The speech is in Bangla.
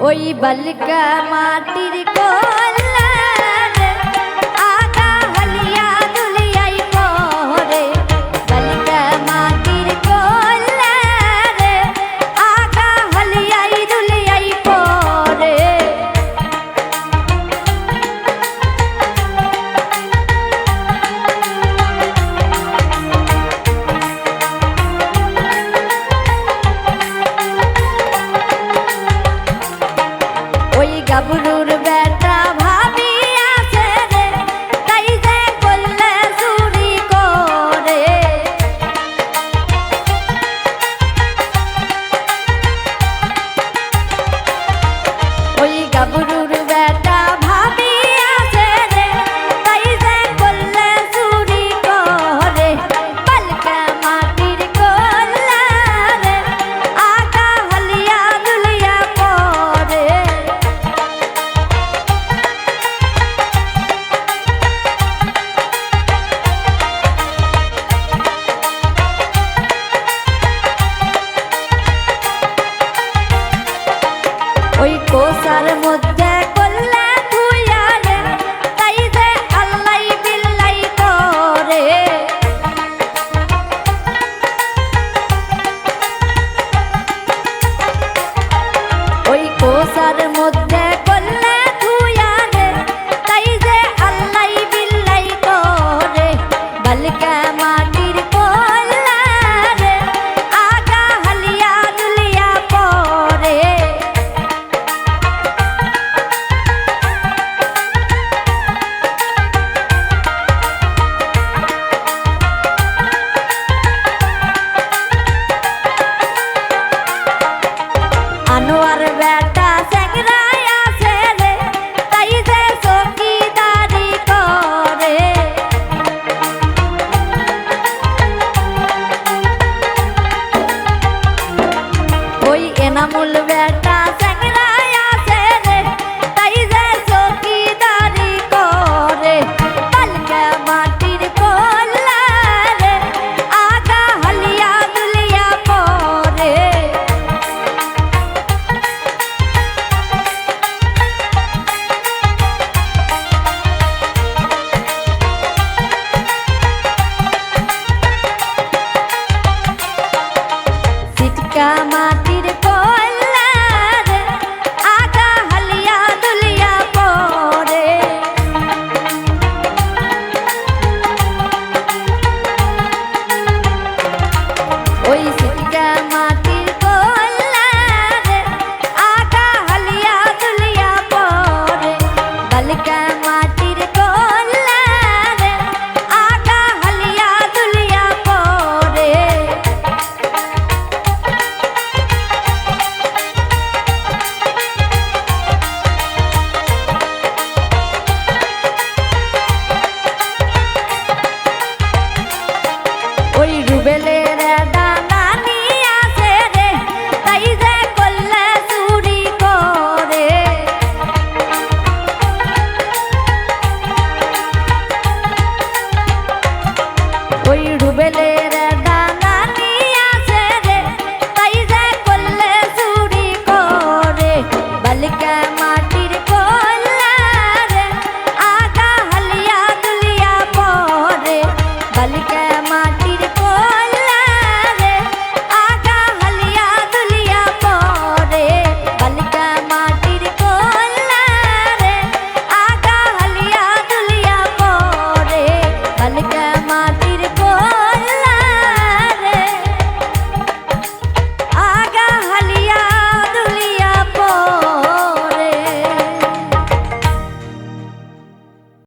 ওই বালকা মাটির কল্যাণ আগা হালিয়া দুলিয়াই পরে বালকা মাটির কল্যাণ আগা হালিয়াই দুলিয়াই পরে ওই গাবরুর বেটা ভাবি আছে রে তাই যে করলে চুরি করে ওই গাবরুর বেটা ভাবি আছে রে তাই যে করলে চুরি করে বালকা মাটির কল্যাণ আগা হালিয়া দুলিয়া পরে ওই কোসার মধ্যে করলে ধুইয়া রে তাই যে আল্লাই বিল্লাই করে ওই কোসা